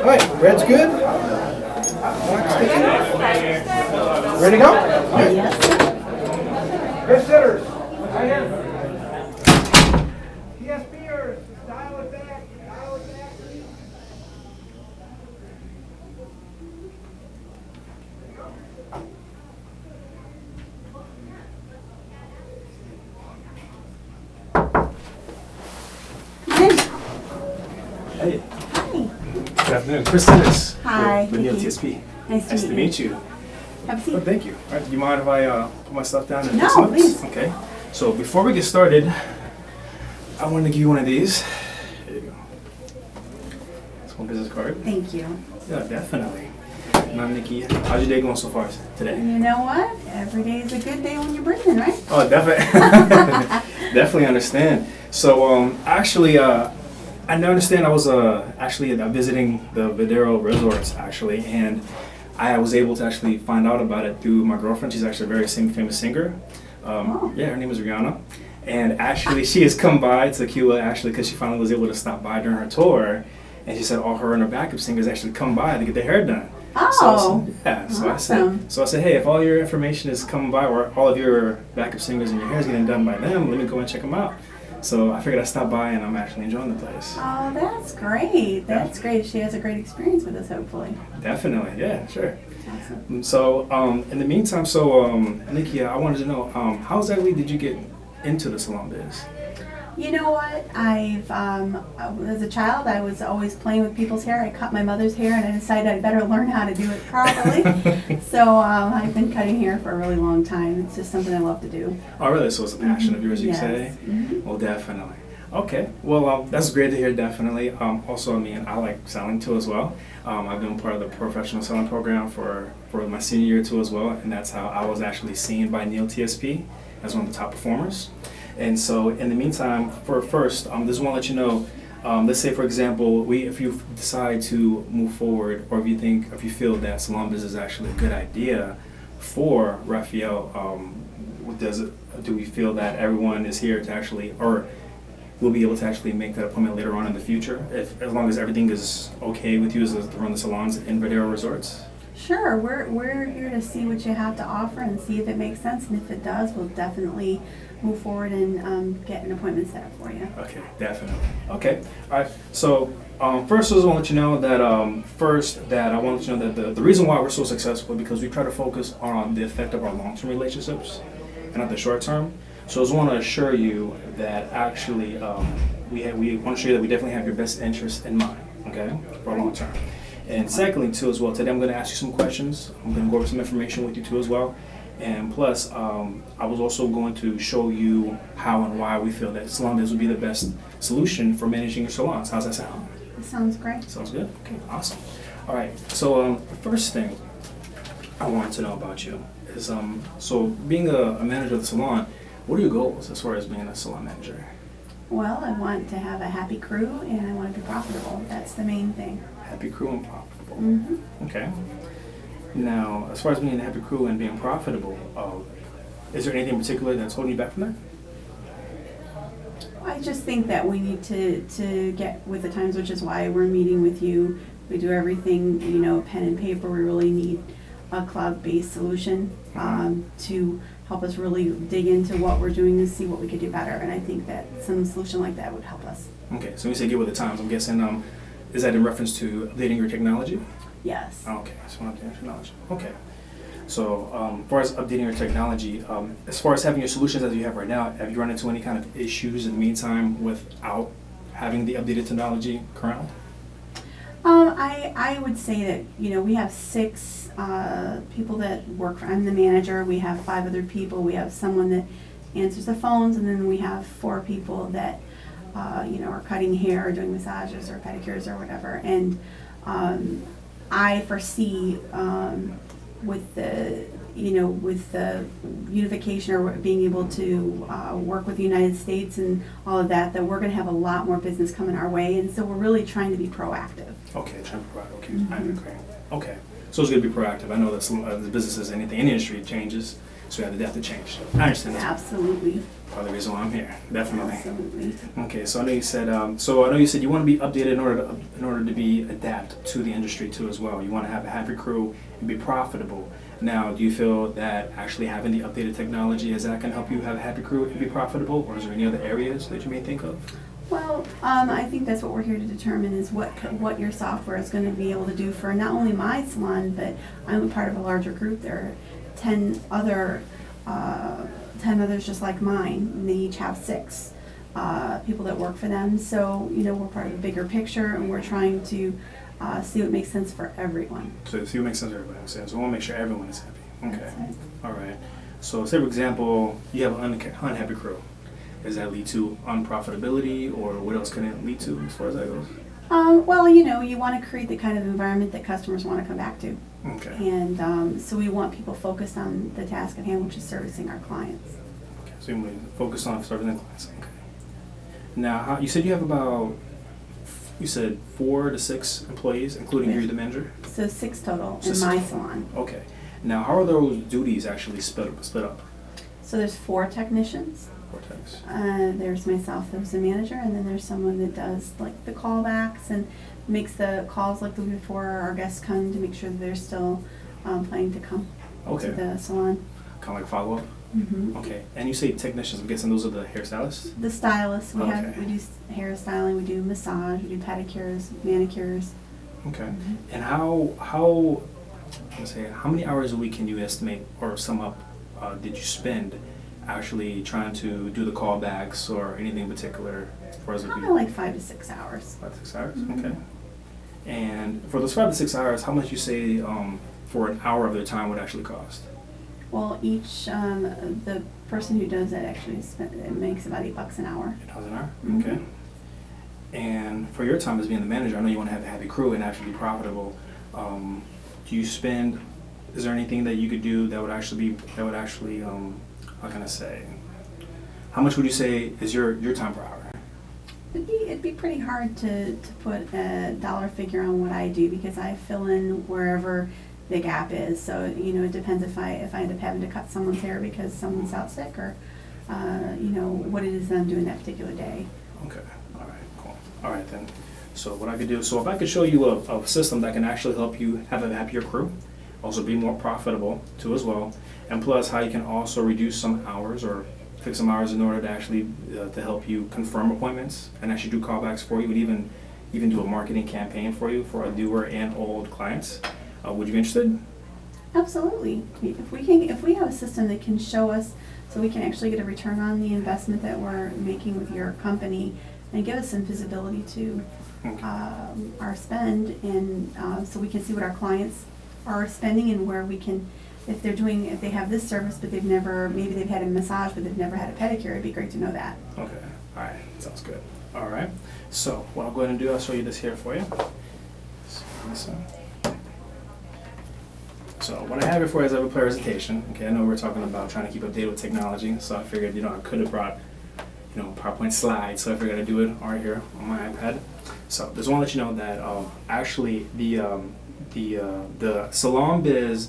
All right, red's good. Black's sticking. Ready to go? Yes. Hey, Sidders. Right here. PSPers, dial it back. Dial it back. Hey, Hi. good afternoon. Chris Sidders. Hi. With Neil TSP. Nice to meet you. Have a seat. Oh, thank you. All right, do you mind if I put my stuff down? And No, take some notes? please. Okay. So before we get started, I wanted to give you one of these. Here you go. It's one business card. Thank you. Yeah, definitely. Now, Nikki, how's your day going so far today? You know what? Every day is a good day when you're breathing, right? Oh, definitely. Definitely understand. So, actually, I now understand I was actually visiting the Videro resorts actually, and I was able to actually find out about it through my girlfriend. She's actually a very famous singer. Yeah, her name is Rihanna, and actually she has come by to Cuba actually because she finally was able to stop by during her tour, and she said all her and her backup singers actually come by to get their hair done. Oh, So awesome. I said, hey, if all your information is coming by, or all of your backup singers and your hair is getting done by them, let me go and check them out. So I figured I'd stop by, and I'm actually enjoying the place. Oh, that's great. That's great. She has a great experience with us, hopefully. Definitely, yeah, sure. Awesome. So in the meantime, Nikki, I wanted to know, how exactly did you get into the salon biz? You know what? As a child, I was always playing with people's hair. I cut my mother's hair, and I decided I'd better learn how to do it properly. So I've been cutting hair for a really long time. It's just something I love to do. Oh, really? So it's a passion of yours, you Yes. say? Mhm. Well, definitely. Okay. Well, that's great to hear, definitely. Also, I mean, I like selling too as well. I've been part of the professional selling program for my senior year too as well, and that's how I was actually seen by Neil TSP as one of the top performers. And so, in the meantime, just want to let you know, let's say, for example, if you decide to move forward, or if you feel that salon business is actually a good idea for Raphael, do we feel that everyone is here to actually, or we'll be able to actually make that appointment later on in the future, as long as everything is okay with you to run the salons in Videro Resorts? Sure, we're here to see what you have to offer and see if it makes sense, and if it does, we'll definitely move forward and get an appointment set up for you. Okay, definitely. Okay, all right. So first, I just want to let you know that the reason why we're so successful is because we try to focus on the effect of our long-term relationships and not the short-term. So I just want to assure you that actually we want to show you that we definitely have your best interest in mind. Okay, for long term. And secondly, too, as well, today I'm going to ask you some questions. I'm going to go over some information with you, too, as well. And plus, I was also going to show you how and why we feel that salon biz would be the best solution for managing your salons. How's that sound? That sounds great. Sounds good? Okay, awesome. All right, so the first thing I wanted to know about you is, so being a manager of the salon, what are your goals as far as being a salon manager? Well, I want to have a happy crew, and I want to be profitable. That's the main thing. Happy crew and profitable. Mm-hmm. Okay. Now, as far as being a happy crew and being profitable, is there anything in particular that's holding you back from that? I just think that we need to get with the times, which is why we're meeting with you. We do everything, pen and paper. We really need a cloud-based solution to help us really dig into what we're doing to see what we could do better. And I think that some solution like that would help us. Okay, so when you say get with the times, I'm guessing, is that in reference to updating your technology? Yes. Okay, so updating your technology. Okay. So, as far as updating your technology, as far as having your solutions as you have right now, have you run into any kind of issues in the meantime without having the updated technology currently? I would say that, we have 6 people that work I'm the manager. We have 5 other people. We have someone that answers the phones, and then we have 4 people that, are cutting hair or doing massages or pedicures or whatever. And I foresee with the unification or being able to work with the United States and all of that we're going to have a lot more business coming our way, and so we're really trying to be proactive. Okay, trying to be proactive. Okay, I'm agreeing. Okay, so it's going to be proactive. I know that some of the businesses, any industry changes, So we have to adapt to change. I understand that. Absolutely. Part of the reason why I'm here, definitely. Absolutely. Okay, so I know you said you want to be updated in order to be adapt to the industry too as well. You want to have a happy crew and be profitable. Now, do you feel that actually having the updated technology is that can help you have a happy crew and be profitable, or is there any other areas that you may think of? Well, I think that's what we're here to determine is what your software is going to be able to do for not only my salon, but I'm a part of a larger group. There are 10 others just like mine, and they each have 6 people that work for them. So, we're part of a bigger picture, and we're trying to see what makes sense for everyone. So see what makes sense for everybody. So we want to make sure everyone is happy. Okay. That's right. All right. So say for example, you have an unhappy crew. Does that lead to unprofitability, or what else can it lead to as far as that goes? Well, you want to create the kind of environment that customers want to come back to. Okay. And so we want people focused on the task at hand, which is servicing our clients. Okay. So you want to focus on serving the clients. Okay. Now, you said you have about 4 to 6 employees, including Yes. you, the manager? So 6 total in 6 my total. salon. Okay. Now, how are those duties actually split up? So there's 4 technicians. Vortex. There's myself, there's the manager, and then there's someone that does like the callbacks and makes the calls like the week before our guests come to make sure that they're still planning to come Okay. to the salon. Kind of like follow up. Hmm. Okay. And you say technicians. I'm guessing those are the hairstylists. The stylists, we Okay. do hair styling, we do massage, we do pedicures, manicures. Okay. Mhm. And how many hours a week can you estimate or sum up did you spend actually trying to do the callbacks or anything in particular for us? Probably like 5 to 6 hours. 5 to 6 hours. Mhm. Okay. And for those 5 to 6 hours, how much you say for an hour of their time would actually cost? Well, each the person who does it actually it makes about $8 an hour. $8 an hour. Mhm. Okay. And for your time as being the manager, I know you want to have a happy crew and actually be profitable. Do you spend? Is there anything that you could do that would actually how can I say? How much would you say is your time per hour? It'd be pretty hard to put a dollar figure on what I do because I fill in wherever the gap is. So it depends if I end up having to cut someone's hair because someone's out sick or what it is that I'm doing that particular day. Okay. All right. Cool. All right then. So what I could do, so if I could show you a system that can actually help you have a happier crew, also be more profitable too as well, and plus how you can also reduce some hours or fix some hours in order to actually to help you confirm appointments and actually do callbacks for you, and even do a marketing campaign for you for newer and old clients. Would you be interested? Absolutely. If we have a system that can show us, so we can actually get a return on the investment that we're making with your company, and give us some visibility to Okay. our spend, and so we can see what our clients are spending and where we can, if they have this service but maybe they've had a massage but they've never had a pedicure, it'd be great to know that. Okay. All right. Sounds good. All right. So what I'll go ahead and do, I'll show you this here for you. So what I have here for you is I have a presentation. Okay, I know we're talking about trying to keep updated with technology, so I figured I could have brought PowerPoint slides, so I figured I'd do it right here on my iPad. So just want to let you know that actually the Salon Biz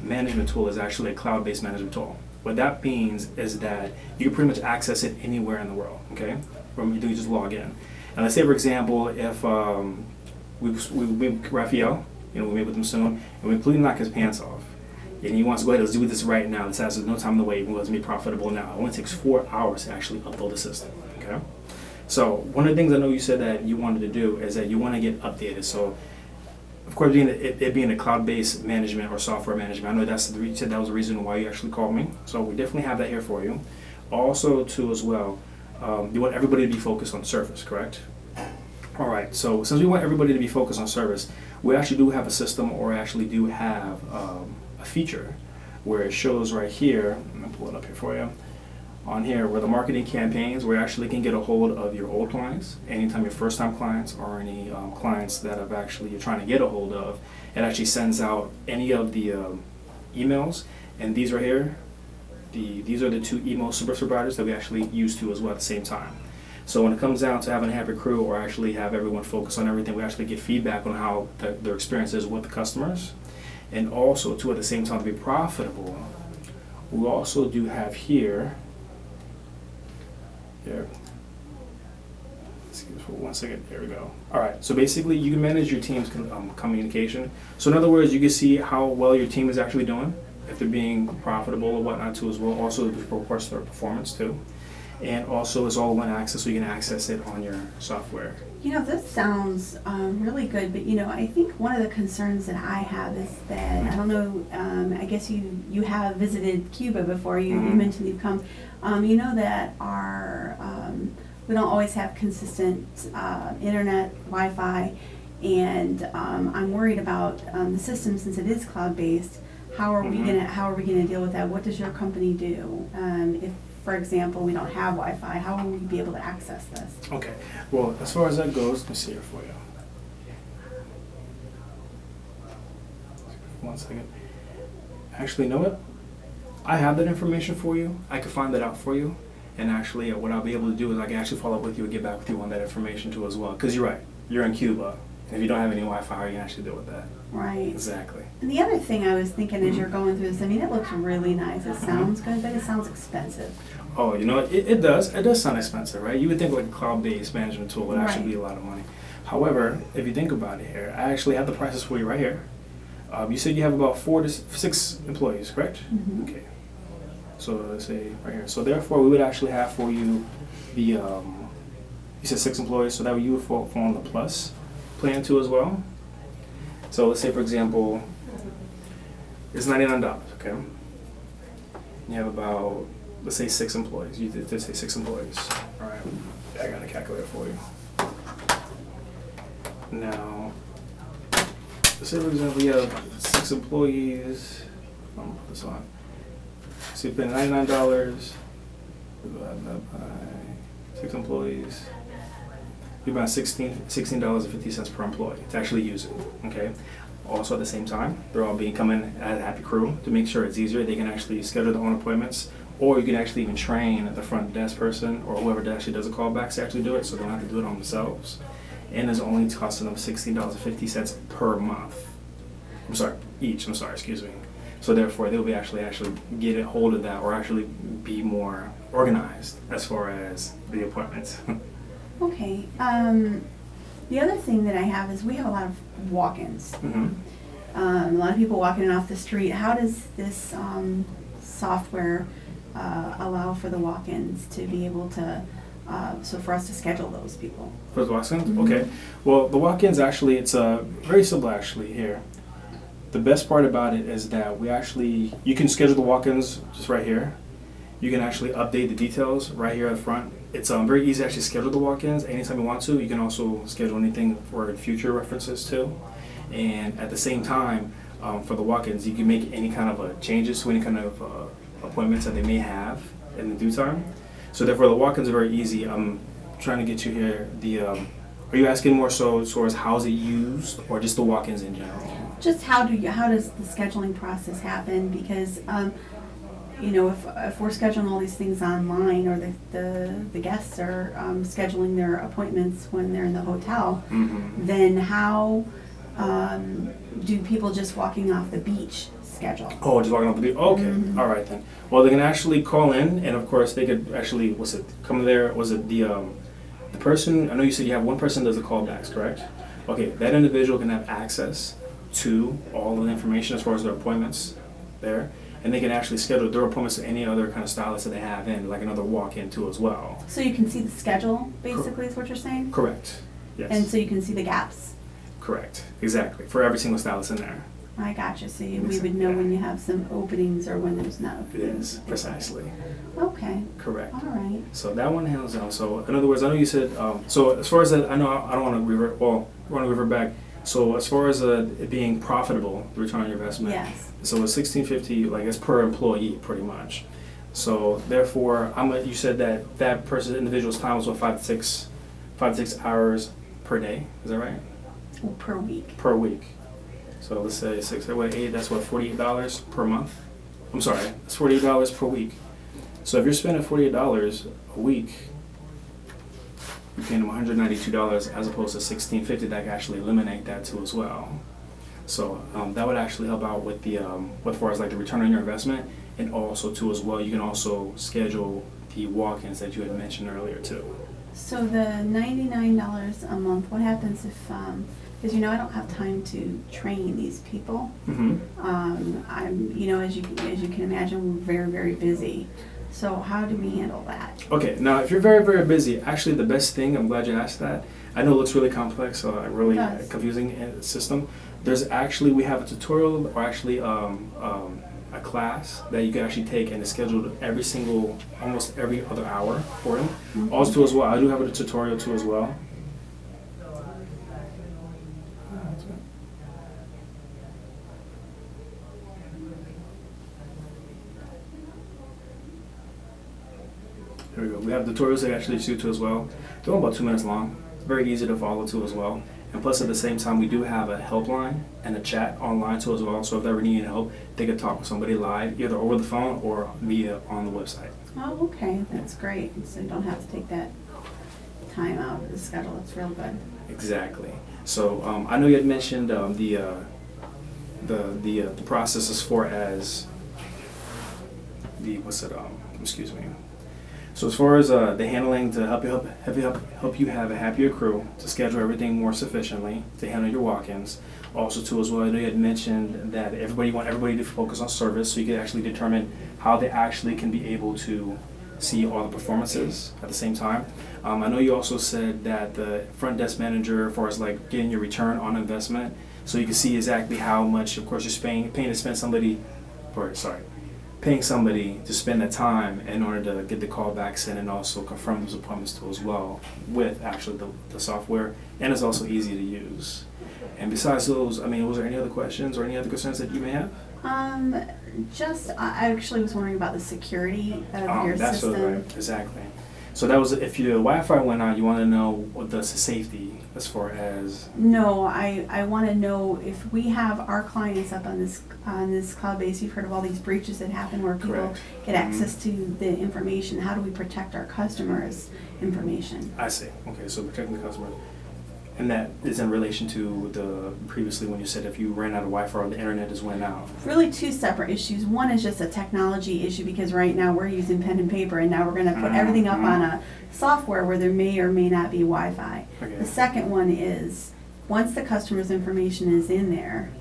management tool is actually a cloud-based management tool. What that means is that you can pretty much access it anywhere in the world. Okay, you just log in. And let's say, for example, if we Raphael, we meet with him soon, and we completely knock his pants off, and he wants to go ahead, let's do this right now. This has no time to wait. Let's be profitable now. It only takes 4 hours to actually upload the system. Okay. So one of the things I know you said that you wanted to do is that you want to get updated. So of course, it being a cloud-based management or software management, I know that was the reason why you actually called me. So we definitely have that here for you. Also, too, as well, you want everybody to be focused on service, correct? All right. So since we want everybody to be focused on service, we actually do have a system, or actually do have a feature where it shows right here. I'm gonna pull it up here for you. On here, where the marketing campaigns, where you actually can get a hold of your old clients, anytime your first-time clients or any clients that you're trying to get a hold of. It actually sends out any of the emails, and these right here, these are the 2 email service providers that we actually use too as well at the same time. So when it comes down to having a happy crew, or actually have everyone focus on everything, we actually get feedback on how their experience is with the customers, and also too at the same time to be profitable. we also do have here. Excuse me for 1 second. There we go. All right. So basically, you can manage your team's communication. So in other words, you can see how well your team is actually doing, if they're being profitable or whatnot too as well. Also, it reports their performance too. And also, it's all one access, so you can access it on your software. You know, this sounds really good, but you know, I think one of the concerns that I have is that, I don't know, I guess you have visited Cuba before, you mentioned you've come. You know that we don't always have consistent internet, Wi-Fi, and I'm worried about the system since it is cloud-based. How are we gonna deal with that? What does your company do if, for example, we don't have Wi-Fi? How will we be able to access this? Okay. Well, as far as that goes, let me see here for you. 1 second. Actually, you know what? I have that information for you. I can find that out for you. And actually, what I'll be able to do is I can actually follow up with you and get back with you on that information too as well. Because you're right. You're in Cuba. And if you don't have any Wi-Fi, how are you going to actually deal with that? Right. Exactly. And the other thing I was thinking as you're going through this, I mean, it looks really nice. It sounds good, but it sounds expensive. Oh, you know what? It does. It does sound expensive, right? You would think like a cloud-based management tool would actually Right. be a lot of money. However, if you think about it here, I actually have the prices for you right here. You said you have about 4 to 6 employees, correct? Mhm. Okay. So let's say right here. So therefore, we would actually have for you the you said 6 employees, so that you would fall on the plus plan too as well. So let's say for example, it's $99. Okay. You have about, let's say 6 employees. You did say 6 employees. All right. I got a calculator for you. Now, let's say for example, you have 6 employees. I'm gonna put this on. So you pay $99, divided that by 6 employees. You're about $16.50 per employee to actually use it. Okay. Also at the same time, they're all coming as a happy crew to make sure it's easier. They can actually schedule their own appointments, or you can actually even train the front desk person or whoever actually does a callback to actually do it, so they don't have to do it on themselves. And it's only costing them $16.50 per month. I'm sorry, each. I'm sorry, excuse me. So therefore, they'll be actually get a hold of that, or actually be more organized as far as the appointments. Okay. The other thing that I have is we have a lot of walk-ins. A lot of people walking in off the street. How does this software allow for the walk-ins to be able to, so for us to schedule those people? For the walk-ins? Okay. Well, the walk-ins actually, it's very simple actually here. The best part about it is that you can schedule the walk-ins just right here. You can actually update the details right here at the front. It's very easy to actually schedule the walk-ins anytime you want to. You can also schedule anything for future references too. And at the same time, for the walk-ins, you can make any kind of changes to any kind of appointments that they may have in the due time. So therefore, the walk-ins are very easy. I'm trying to get you here. Are you asking more so as far as how's it used, or just the walk-ins in general? Just how does the scheduling process happen? Because you know, if we're scheduling all these things online, or the guests are scheduling their appointments when they're in the hotel, then how do people just walking off the beach schedule? Oh, just walking off the beach. Okay, all right then. Well, they can actually call in, and of course they could actually come there? Was it the person? I know you said you have one person that does the callbacks, correct? Okay, that individual can have access to all of the information as far as their appointments there. And they can actually schedule their appointments to any other kind of stylist that they have in, like another walk-in too as well. So you can see the schedule, basically, is what you're saying? Correct. Yes. And so you can see the gaps? Correct. Exactly. For every single stylist in there. I gotcha. So we would know when you have some openings or when there's not openings. It is, precisely. Okay. Correct. All right. So that one handles down. So in other words, I know you said, so as far as that, I know I don't want to revert, well, we want to revert back. So as far as it being profitable, the return on your investment. Yes. So it's $16.50, like it's per employee, pretty much. So therefore, you said that person's individual's time was 5 to 6 hours per day. Is that right? Well, per week. Per week. So let's say 6, 8. That's what, $48 per month. I'm sorry, it's $48 per week. So if you're spending $48 a week, you're paying them $192 as opposed to $16.50. That can actually eliminate that too as well. So that would actually help out with as far as like the return on your investment, and also too as well, you can also schedule the walk-ins that you had mentioned earlier too. So the $99 a month, what happens if, because I don't have time to train these people. Mm-hmm. I'm, as you can imagine, we're very, very busy. So how do we handle that? Okay, now if you're very, very busy, actually the best thing, I'm glad you asked that. I know it looks really complex, really confusing system. We have a tutorial or actually a class that you can actually take, and it's scheduled almost every other hour for them. Mm-hmm. Also too as well, I do have a tutorial too as well. Here we go. We have tutorials that actually shoot too as well. They're only about 2 minutes long. Very easy to follow too as well. And plus at the same time, we do have a helpline and a chat online too as well. So if they ever need help, they could talk with somebody live, either over the phone or via on the website. Oh, okay, that's great. So you don't have to take that time out of the schedule. It's real good. Exactly. So I know you had mentioned the process as far as excuse me. So as far as the handling to help you have a happier crew, to schedule everything more sufficiently, to handle your walk-ins. Also too as well, I know you had mentioned that you want everybody to focus on service, so you can actually determine how they actually can be able to see all the performances at the same time. I know you also said that the front desk manager, as far as like getting your return on investment, so you can see exactly how much, of course, you're paying somebody to spend that time in order to get the callbacks in and also confirm those appointments too as well with actually the software, and it's also easy to use. And besides those, was there any other questions or any other concerns that you may have? I actually was wondering about the security of your that's system. Right. Exactly. So that was, if your Wi-Fi went out, you want to know what the safety as far as... No, I want to know if we have our clients up on this cloud base. You've heard of all these breaches that happen where people Correct. get access to the information. How do we protect our customers' information? I see. Okay, so protecting the customer. And that is in relation to the previously when you said if you ran out of Wi-Fi or the internet just went out. Really two separate issues. One is just a technology issue because right now we're using pen and paper, and now we're going to put everything up on a software where there may or may not be Wi-Fi. Okay. The second one is once the customer's information is in there,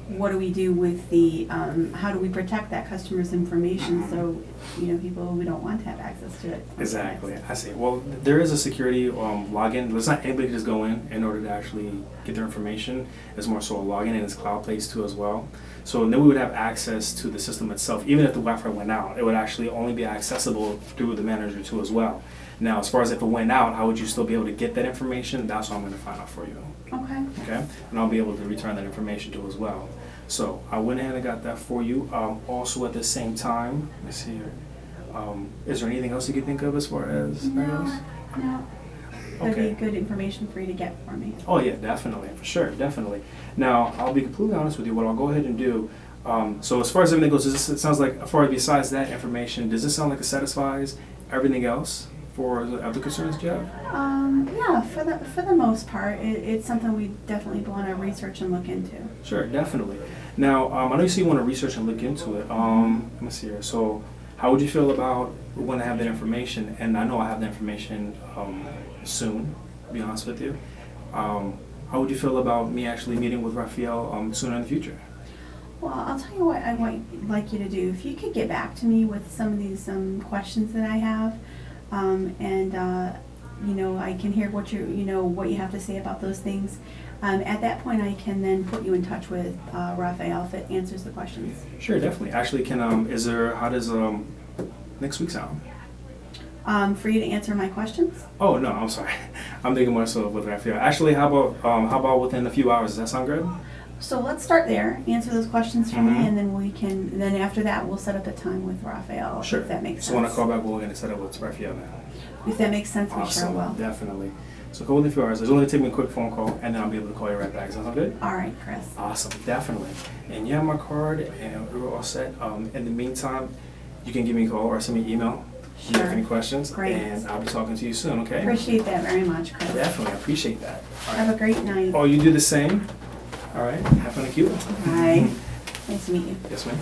what do we do with the, how do we protect that customer's information so, people we don't want to have access to it. Exactly, I see. Well, there is a security login. Let's not anybody just go in order to actually get their information. It's more so a login, and it's cloud-based too as well. So then we would have access to the system itself. Even if the Wi-Fi went out, it would actually only be accessible through the manager too as well. Now, as far as if it went out, how would you still be able to get that information? That's what I'm going to find out for you. Okay. Okay, and I'll be able to return that information to as well. So I went ahead and got that for you. Also at the same time, let me see here. Is there anything else you can think of as far as No. That'd Okay. be good information for you to get for me. Oh yeah, definitely, for sure, definitely. Now I'll be completely honest with you. What I'll go ahead and do. So as far as everything goes, it sounds like, as far as besides that information, does this sound like it satisfies everything else for the other concerns, Jeff? Yeah, for the most part, it's something we definitely want to research and look into. Sure, definitely. Now, I know you say you want to research and look into it. Let me see here. So, how would you feel about when I have that information? And I know I have the information soon, to be honest with you. How would you feel about me actually meeting with Raphael sooner in the future? Well, I'll tell you what I'd like you to do. If you could get back to me with some of these questions that I have, I can hear what you have to say about those things. At that point, I can then put you in touch with Raphael if it answers the questions. Sure, definitely. Actually, how does next week sound? For you to answer my questions? Oh no, I'm sorry. I'm thinking more so with Raphael. Actually, how about within a few hours? Does that sound good? So let's start there. Answer those questions for me, Mhm. and then after that, we'll set up a time with Raphael. Sure. If that makes sense. So when I call back, we're going to set up with Raphael now. If that makes sense, we sure Awesome, will. definitely. So go within a few hours. It's only take me a quick phone call, and then I'll be able to call you right back. Does that sound good? All right, Chris. Awesome, definitely. And you have my card, and we're all set. In the meantime, you can give me a call or send me an email if you have Sure. any questions. Great. And I'll be talking to you soon, okay? Appreciate that very much, Chris. Definitely, I appreciate that. All right. Have a great night. Oh, you do the same? All right, have fun and cute. Bye. Nice to meet you. Yes, ma'am.